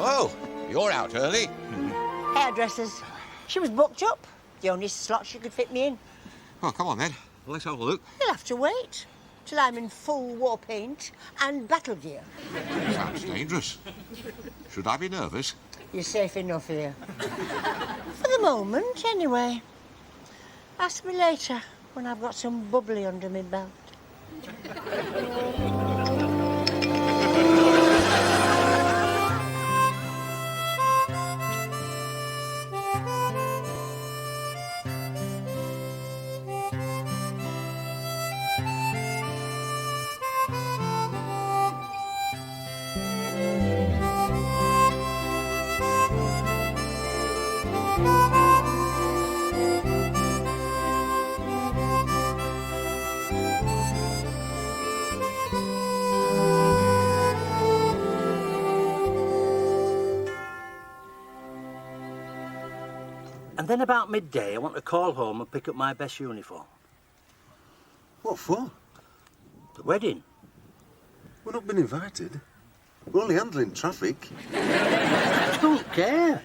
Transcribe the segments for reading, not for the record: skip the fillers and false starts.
Oh, you're out early. Hairdressers. She was booked up. The only slot she could fit me in. Oh, come on then. Let's have a look. You'll have to wait till I'm in full war paint and battle gear. Sounds dangerous. Should I be nervous? You're safe enough here. For the moment, anyway. Ask me later when I've got some bubbly under my belt. And then about midday, I want to call home and pick up my best uniform. What for? The wedding. We've not been invited. We're only handling traffic. I don't care.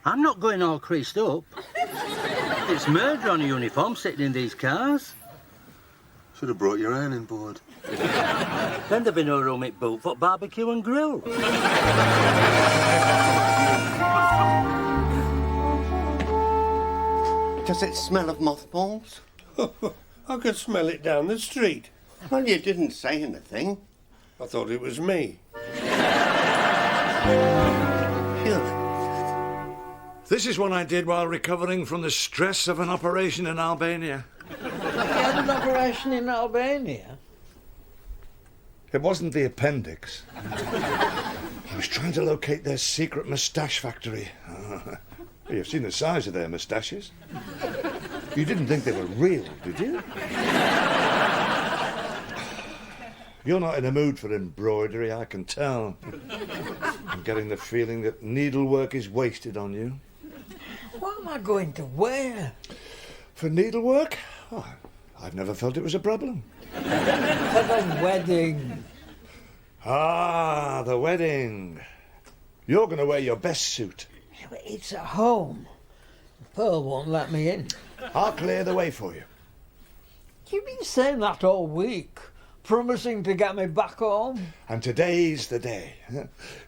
I'm not going all creased up. It's murder on a uniform sitting in these cars. Should have brought your ironing board. Then there'd be no room at Boot for barbecue and grill. Does it smell of mothballs? I could smell it down the street. Well, you didn't say anything. I thought it was me. Phew. This is one I did while recovering from the stress of an operation in Albania. You had an operation in Albania? It wasn't the appendix. I was trying to locate their secret moustache factory. You've seen the size of their moustaches. You didn't think they were real, did you? You're not in the mood for embroidery, I can tell. I'm getting the feeling that needlework is wasted on you. What am I going to wear? For needlework? Oh, I've never felt it was a problem. For the wedding. Ah, the wedding. You're going to wear your best suit. Yeah, but it's at home. Pearl won't let me in. I'll clear the way for you. You've been saying that all week, promising to get me back home. And today's the day.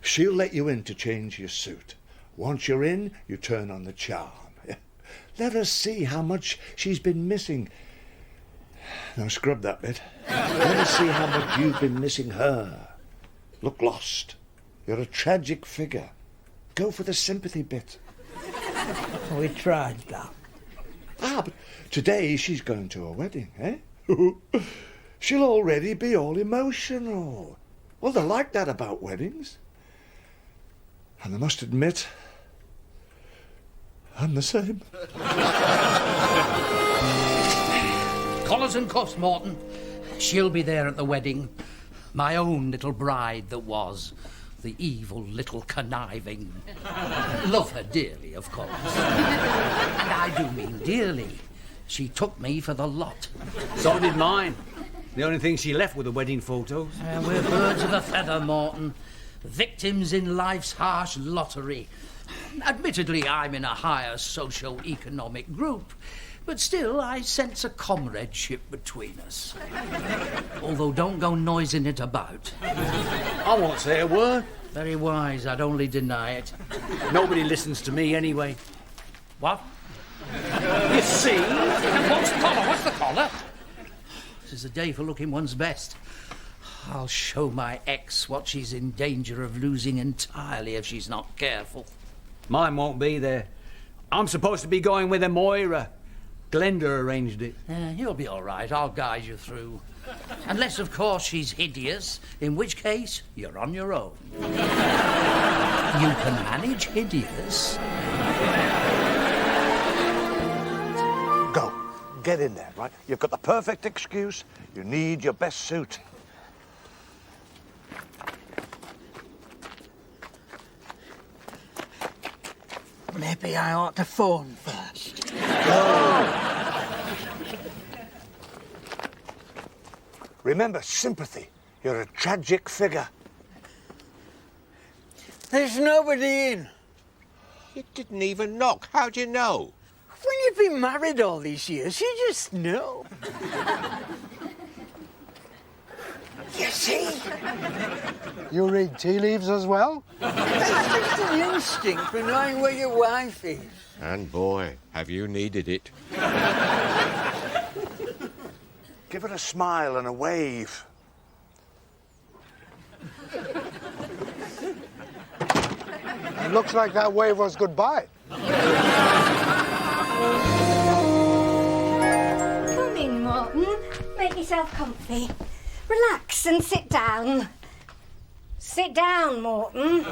She'll let you in to change your suit. Once you're in, you turn on the charm. Let her see how much she's been missing. Now scrub that bit. Let her see how much you've been missing her. Look lost. You're a tragic figure. Go for the sympathy bit. We tried that. Ah, but today she's going to a wedding, eh? She'll already be all emotional. Well, they're like that about weddings. And I must admit, I'm the same. Collars and cuffs, Morton. She'll be there at the wedding. My own little bride that was. The evil little conniving. Love her dearly, of course. And I do mean dearly. She took me for the lot. So did mine. The only thing she left were the wedding photos. We're birds of a feather, Morton. Victims in life's harsh lottery. Admittedly, I'm in a higher socio-economic group, but still I sense a comradeship between us. Although don't go noising it about. I won't say a word. Very wise, I'd only deny it. Nobody listens to me anyway. What? You see? What's the collar? What's the collar? This is the day for looking one's best. I'll show my ex what she's in danger of losing entirely if she's not careful. Mine won't be there. I'm supposed to be going with a Moira. Glenda arranged it. You'll be all right. I'll guide you through. Unless, of course, she's hideous, in which case, you're on your own. You can manage hideous. Go. Get in there, right? You've got the perfect excuse. You need your best suit. Maybe I ought to phone first. Remember, sympathy. You're a tragic figure. There's nobody in. You didn't even knock. How'd you know? When you've been married all these years, you just know. You see? You read tea leaves as well? It's just an instinct for knowing where your wife is. And boy, have you needed it. Give her a smile and a wave. It looks like that wave was goodbye. Come in, Morton. Make yourself comfy. Relax and sit down. Sit down, Morton.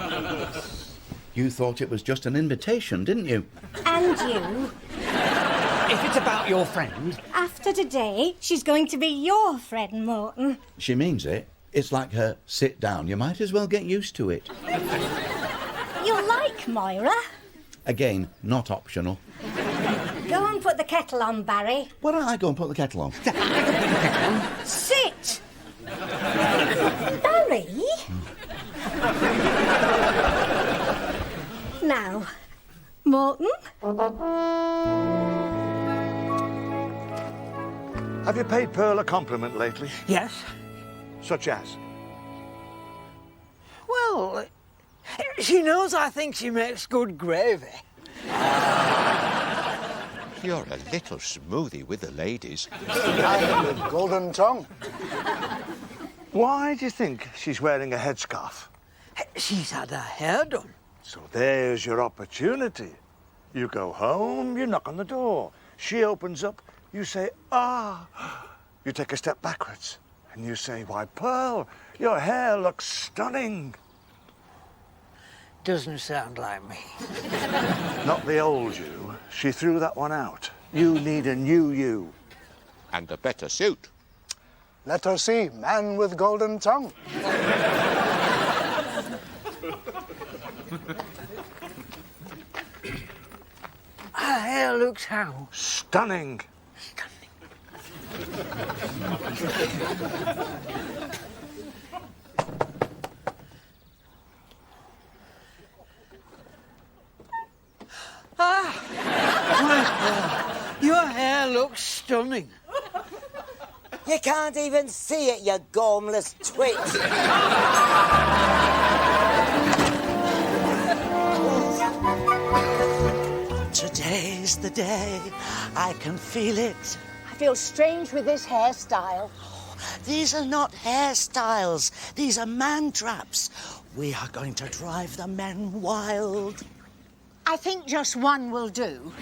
You thought it was just an invitation, didn't you? And you. If it's about your friend... After today, she's going to be your friend, Morton. She means it. It's like her sit down. You might as well get used to it. You're like Moira. Again, not optional. Go and put the kettle on, Barry. Why don't I go and put the kettle on? Sit! Barry? Now, Morton? Have you paid Pearl a compliment lately? Yes? Such as? Well, she knows I think she makes good gravy. You're a little smoothie with the ladies. And a golden tongue. Why do you think she's wearing a headscarf? She's had her hair done. So there's your opportunity. You go home, you knock on the door. She opens up, you say, ah. You take a step backwards, and you say, why, Pearl, your hair looks stunning. Doesn't sound like me. Not the old you. She threw that one out. You need a new you. And a better suit. Let her see, man with golden tongue. Her hair looks how? Stunning. Your hair looks stunning. You can't even see it, you gormless twit. Today's the day. I can feel it. I feel strange with this hairstyle. These are not hairstyles. These are man traps. We are going to drive the men wild. I think just one will do.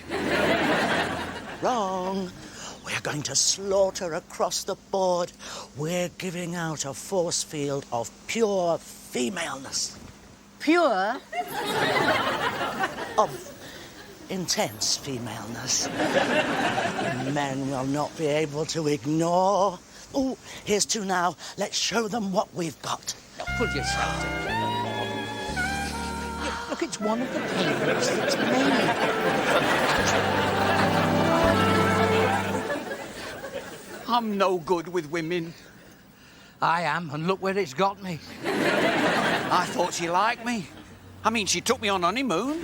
Wrong. We're going to slaughter across the board. We're giving out a force field of pure femaleness. Pure? Of intense femaleness. Men will not be able to ignore. Oh, here's two now. Let's show them what we've got. Now, pull yourself together, Morton. Look, it's one of the papers that's made. I'm no good with women. I am, and look where it's got me. I thought she liked me. I mean, she took me on honeymoon.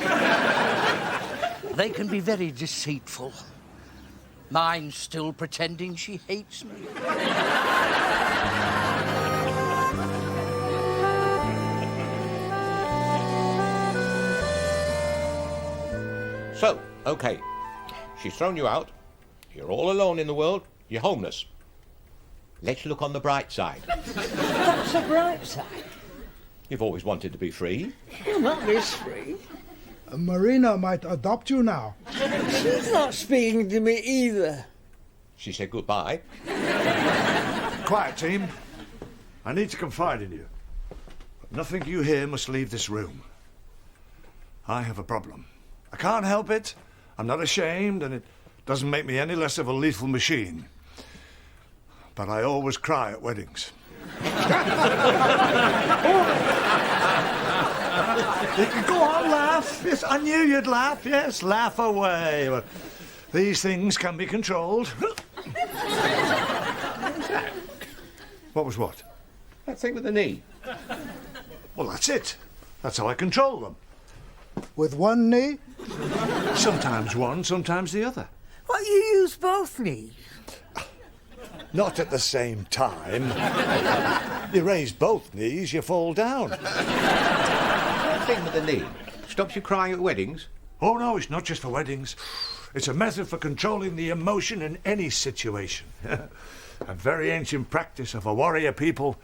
They can be very deceitful. Mine's still pretending she hates me. So, okay. She's thrown you out. You're all alone in the world. You're homeless. Let's look on the bright side. That's the bright side. You've always wanted to be free. Well, not this free. Marina might adopt you now. She's not speaking to me either. She said goodbye. Quiet, team. I need to confide in you. But nothing you hear must leave this room. I have a problem. I can't help it. I'm not ashamed, and it doesn't make me any less of a lethal machine. But I always cry at weddings. Go on, laugh. Yes, I knew you'd laugh. Yes, laugh away. But these things can be controlled. What was what? That thing with the knee. Well, that's it. That's how I control them. With one knee? Sometimes one, sometimes the other. What, you use both knees? Not at the same time. You raise both knees, you fall down. That thing with the knee stops you crying at weddings? Oh, no, it's not just for weddings. It's a method for controlling the emotion in any situation. A very ancient practice of a warrior people,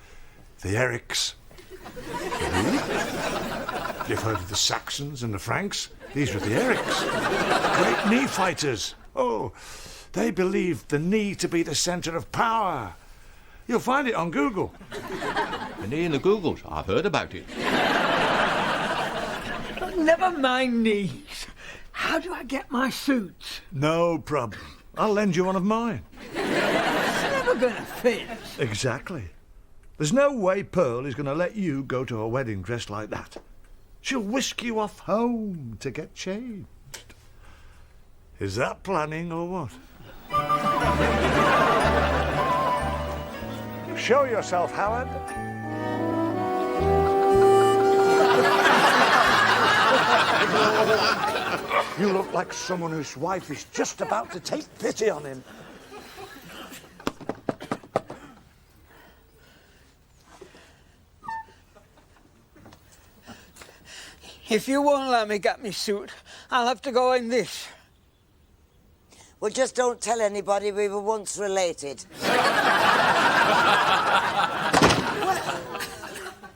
the Erics. You've heard of the Saxons and the Franks? These were the Erics. Great knee fighters. Oh, they believed the knee to be the centre of power. You'll find it on Google. The knee in the Googles. I've heard about it. Never mind knees. How do I get my suit? No problem. I'll lend you one of mine. It's never going to fit. Exactly. There's no way Pearl is going to let you go to a wedding dressed like that. She'll whisk you off home to get changed. Is that planning or what? Show yourself, Howard. You look like someone whose wife is just about to take pity on him. If you won't let me get me suit, I'll have to go in this. Well, just don't tell anybody we were once related.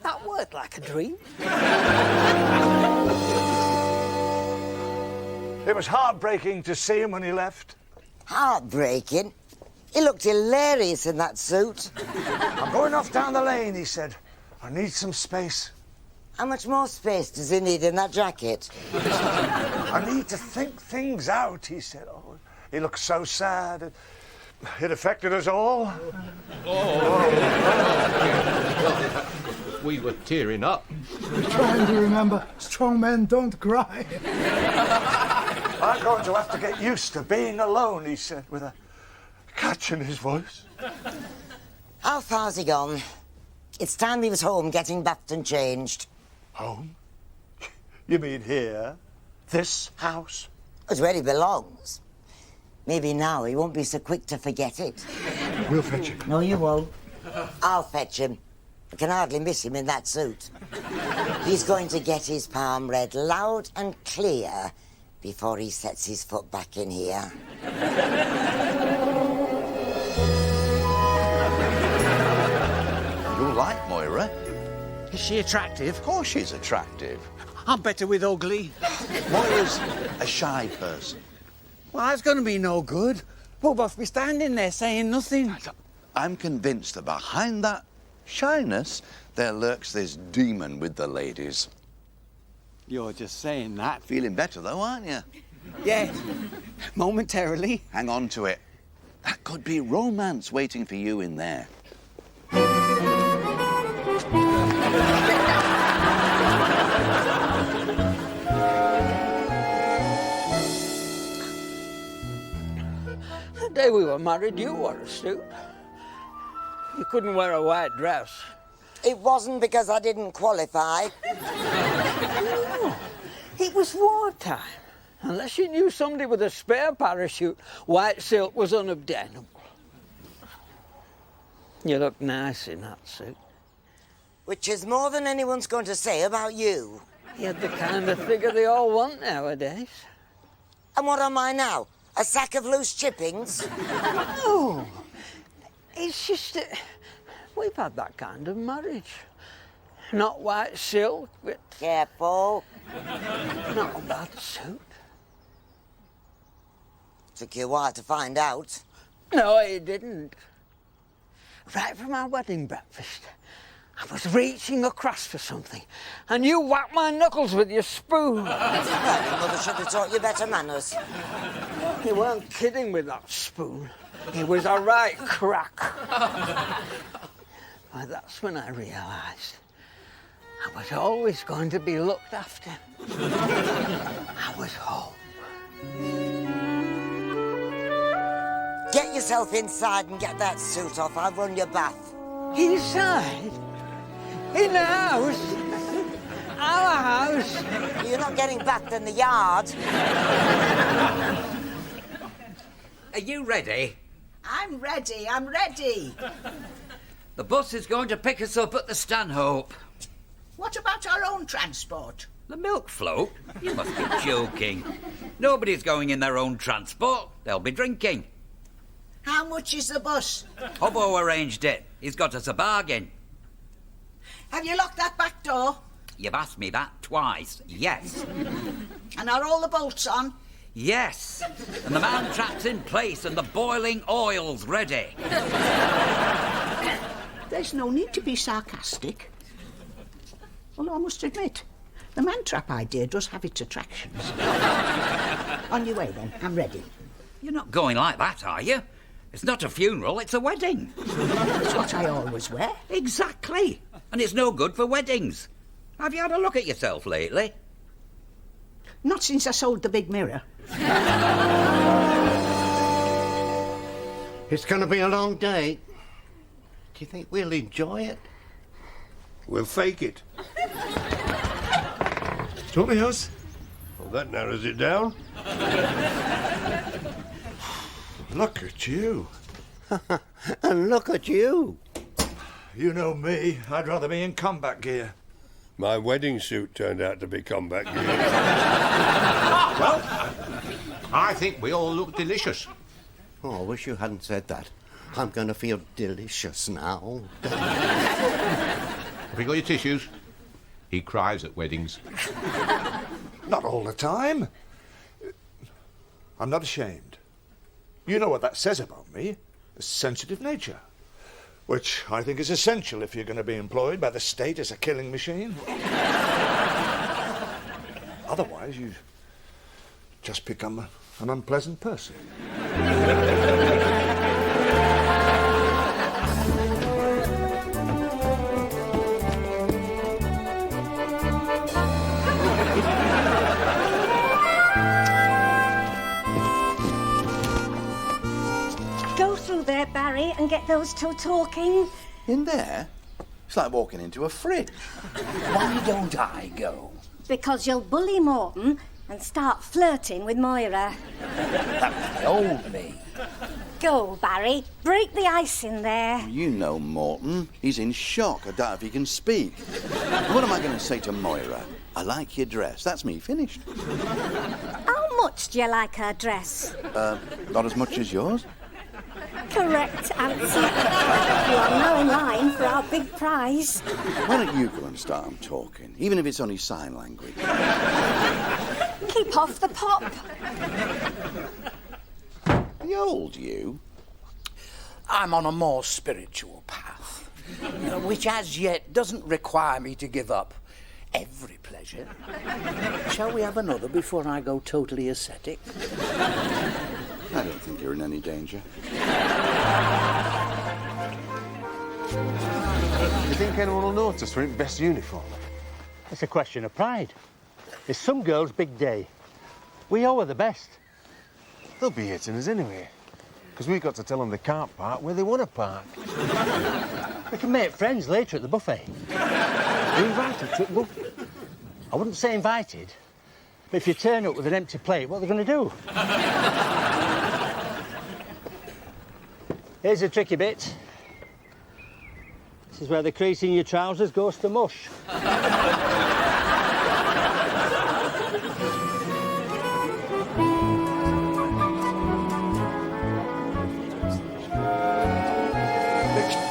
That worked like a dream. It was heartbreaking to see him when he left. Heartbreaking? He looked hilarious in that suit. I'm going off down the lane, he said. I need some space. How much more space does he need in that jacket? I need to think things out, he said. Oh, he looked so sad. It affected us all. We were tearing up. We're trying to remember, strong men don't cry. I'm going to have to get used to being alone, he said, with a catch in his voice. How far's he gone? It's time he was home getting bathed and changed. Home? You mean here? This house? It's where he belongs. Maybe now he won't be so quick to forget it. We'll fetch him. No, you won't. I'll fetch him. I can hardly miss him in that suit. He's going to get his palm read loud and clear before he sets his foot back in here. You like Moira? Is she attractive? Of course she's attractive. I'm better with ugly. Moira's a shy person. Well, that's going to be no good. We'll both be standing there saying nothing. I'm convinced that behind that shyness, there lurks this demon with the ladies. You're just saying that. Feeling better, though, aren't you? Yeah, momentarily. Hang on to it. That could be romance waiting for you in there. The day we were married, you wore a suit. You couldn't wear a white dress. It wasn't because I didn't qualify. No, it was wartime. Unless you knew somebody with a spare parachute, white silk was unobtainable. You look nice in that suit. Which is more than anyone's going to say about you. You're the kind of figure they all want nowadays. And what am I now? A sack of loose chippings? No. It's just that we've had that kind of marriage. Not white silk, but... Careful. Not a bad suit. Took you a while to find out. No, it didn't. Right from our wedding breakfast, I was reaching across for something, and you whacked my knuckles with your spoon. Well, your mother should have taught you better manners. You weren't kidding with that spoon. It was a right crack. Well, that's when I realised I was always going to be looked after. I was home. Get yourself inside and get that suit off. I'll run your bath. Inside? In the house? our house. You're not getting back in the yard. Are you ready? I'm ready, I'm ready. The bus is going to pick us up at the Stanhope. What about our own transport? The milk float? You must be joking. Nobody's going in their own transport. They'll be drinking. How much is the bus? Hobbo arranged it. He's got us a bargain. Have you locked that back door? You've asked me that twice. Yes. And are all the bolts on? Yes. And the man trap's in place and the boiling oil's ready. There's no need to be sarcastic. Although I must admit, the man-trap idea does have its attractions. On your way, then. I'm ready. You're not going like that, are you? It's not a funeral, it's a wedding. That's what I always wear. Exactly. And it's no good for weddings. Have you had a look at yourself lately? Not since I sold the big mirror. It's going to be a long day. Do you think we'll enjoy it? We'll fake it. Do you want me, Hus? Well, that narrows it down. Look at you. And look at you. You know me. I'd rather be in combat gear. My wedding suit turned out to be combat gear. Well, I think we all look delicious. Oh, I wish you hadn't said that. I'm going to feel delicious now. Have you got your tissues? He cries at weddings. Not all the time. I'm not ashamed. You know what that says about me. A sensitive nature. Which I think is essential if you're going to be employed by the state as a killing machine. Otherwise, you just become an unpleasant person. Go through there, Barry, and get those two talking. In there? It's like walking into a fridge. Why don't I go? Because you'll bully Morton and start flirting with Moira. That old me. Go, Barry. Break the ice in there. You know Morton. He's in shock. I doubt if he can speak. What am I going to say to Moira? I like your dress. That's me finished. How much do you like her dress? Not as much as yours. Correct answer. You are now in line for our big prize. Why don't you go and start 'em talking, even if it's only sign language? Keep off the pop. The old you? I'm on a more spiritual path, which as yet doesn't require me to give up every pleasure. Shall we have another before I go totally ascetic? I don't think you're in any danger. Do you think anyone will notice we're in best uniform? It's a question of pride. It's some girls' big day. We owe her the best. They'll be hitting us anyway, because we've got to tell them they can't park where they want to park. We can make friends later at the buffet. We're invited to... Well, I wouldn't say invited, but if you turn up with an empty plate, what are they going to do? Here's the tricky bit. This is where the crease in your trousers goes to mush.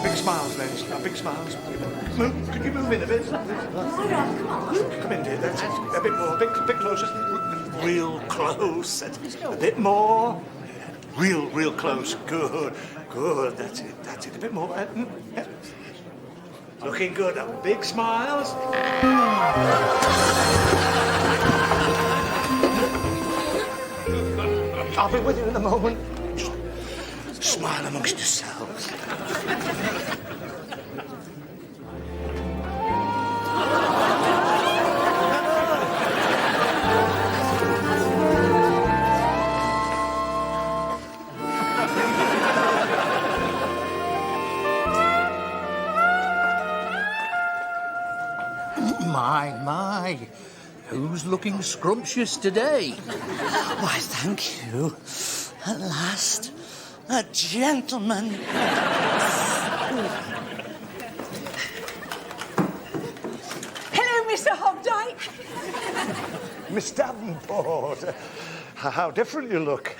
Big smiles, ladies. Big smiles. Move. Could you move in a bit? Come in, dear. That's a bit more. Bit closer. Real close. A bit more. Real close. Good. Good. That's it. A bit more. Yeah. Looking good. Big smiles. I'll be with you in a moment. Just smile amongst yourselves. My. Who's looking scrumptious today? Why, thank you. At last, a gentleman. Hello, Mr. Hobdyke. Miss Davenport, how different you look.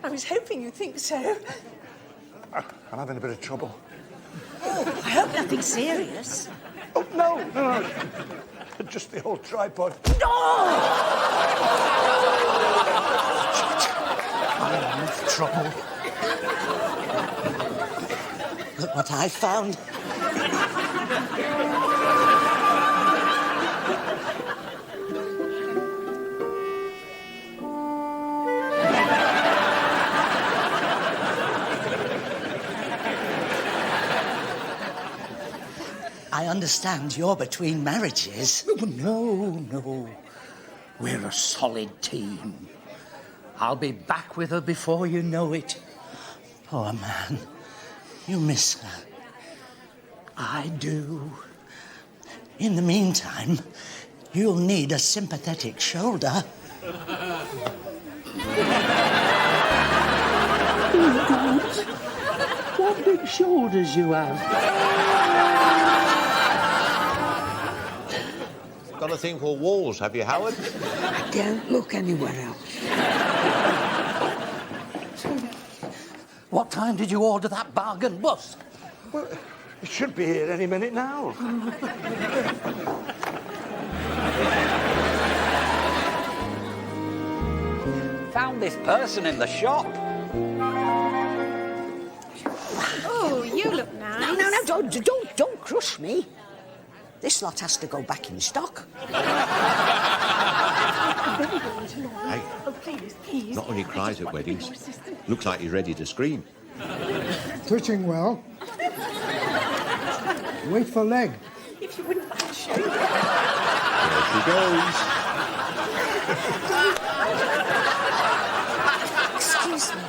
I was hoping you'd think so. I'm having a bit of trouble. Oh, I hope nothing serious. Oh, no. Just the old tripod. I'm in trouble. Look what I found. I understand you're between marriages. No. We're a solid team. I'll be back with her before you know it. Poor man. You miss her. I do. In the meantime, you'll need a sympathetic shoulder. What big shoulders you have. Got a thing called walls, have you, Howard? I don't look anywhere else. What time did you order that bargain bus? Well, it should be here any minute now. Found this person in the shop. Oh, you look nice. No, don't crush me. This lot has to go back in stock. Hey, Please. not only cries at weddings. Looks like he's ready to scream. Twitching well. Wait for leg. If you wouldn't mind showing. There she goes. Excuse me.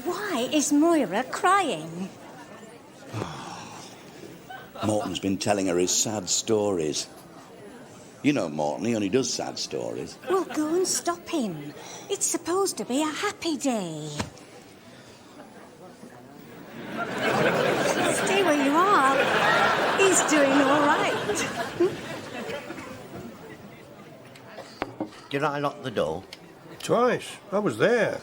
Why is Moira crying? Morton's been telling her his sad stories. You know Morton, he only does sad stories. Well, go and stop him. It's supposed to be a happy day. Stay where you are. He's doing all right. Did I lock the door? Twice. I was there.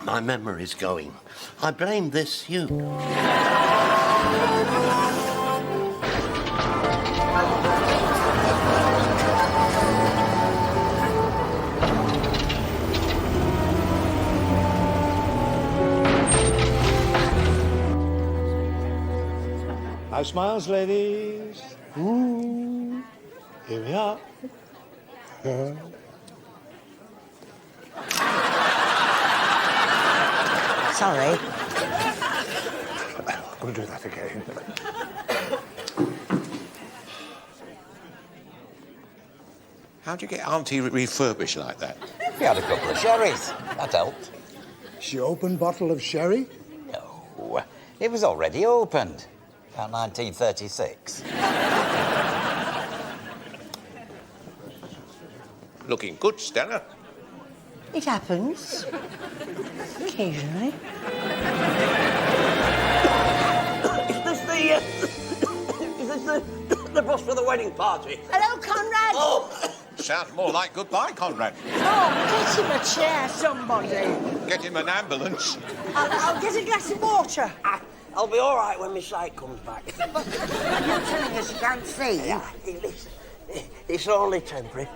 My memory's going. I blame this you. High smiles, ladies. Ooh. Here we are. Sorry. We'll do that again. How'd you get Auntie refurbished like that? We had a couple of sherries. That helped. She open bottle of sherry? No, it was already opened. About 1936. Looking good, Stella. It happens. Occasionally. Is this the bus for the wedding party? Hello, Conrad. Oh! Sounds more like goodbye, Conrad. Oh, get him a chair, somebody. Get him an ambulance. I'll get a glass of water. I'll be all right when my sight comes back. You're telling us you can't see? Yeah, listen, it's only temporary.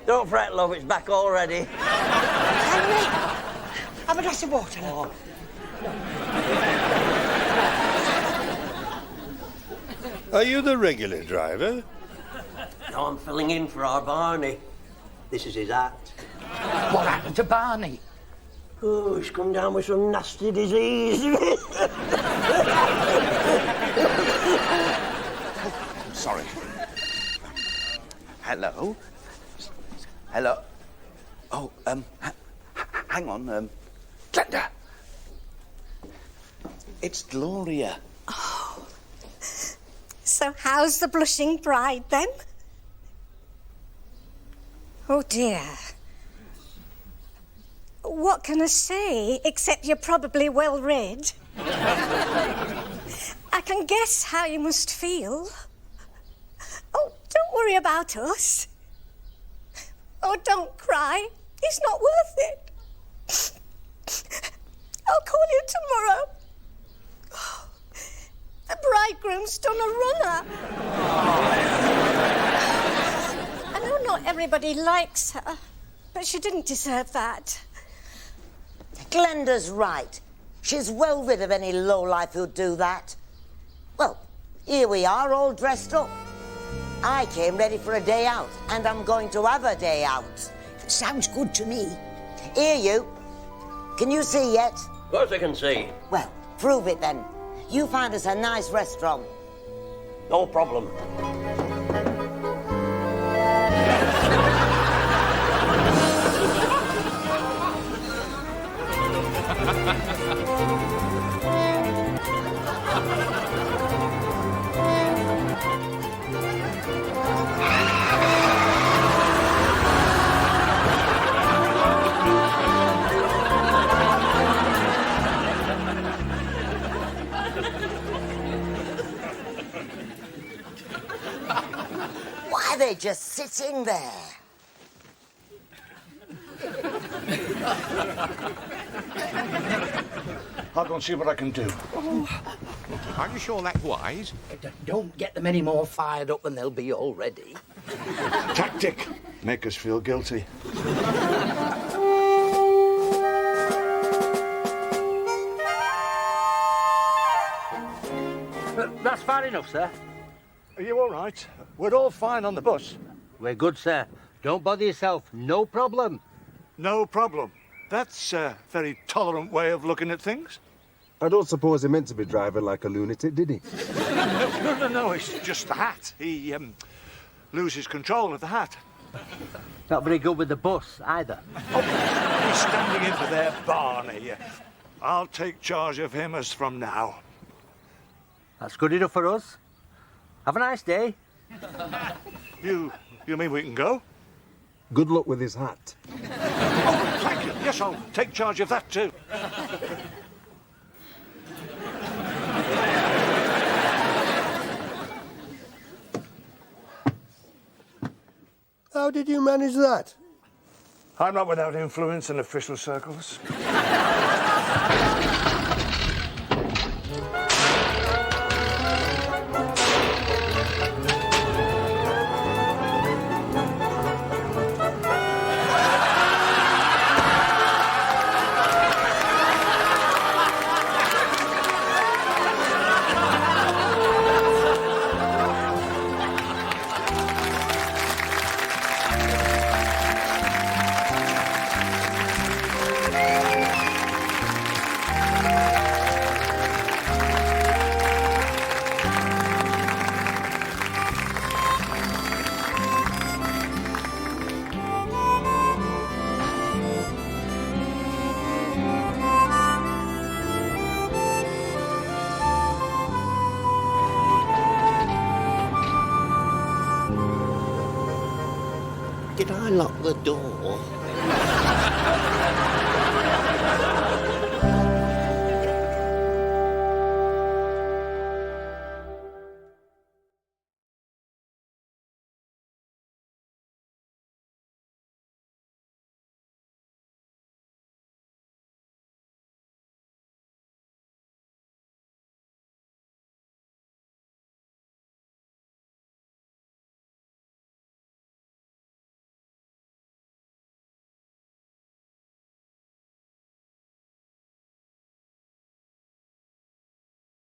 Don't fret, love, it's back already. Henry, have a glass of water. Oh. Are you the regular driver? No, I'm filling in for our Barney. This is his act. What happened to Barney? Oh, he's come down with some nasty disease. Sorry. Hello? Hello? Oh, hang on, Glenda! It's Gloria. Oh, So how's the blushing bride, then? Oh, dear. What can I say, except you're probably well read? I can guess how you must feel. Oh, don't worry about us. Oh, don't cry. It's not worth it. I'll call you tomorrow. Oh, the bridegroom's done a runner. I know not everybody likes her, but she didn't deserve that. Glenda's right. She's well rid of any lowlife who'd do that. Well, here we are, all dressed up. I came ready for a day out, and I'm going to have a day out. Sounds good to me. Here, you. Can you see yet? Of course I can see. Well, prove it then. You find us a nice restaurant. No problem. Why are they just sitting there? I'll go and see what I can do. Are you sure that's wise? Don't get them any more fired up than they'll be already. Tactic. Make us feel guilty. That's far enough, sir. Are you all right? We're all fine on the bus. We're good, sir. Don't bother yourself. No problem. No problem. That's a very tolerant way of looking at things. I don't suppose he meant to be driving like a lunatic, did he? No, it's just the hat. He loses control of the hat. Not very good with the bus, either. Oh, he's standing in for their Barney. I'll take charge of him as from now. That's good enough for us. Have a nice day. You mean we can go? Good luck with his hat. Oh, thank you. Yes, I'll take charge of that too. How did you manage that? I'm not without influence in official circles. Did I lock the door?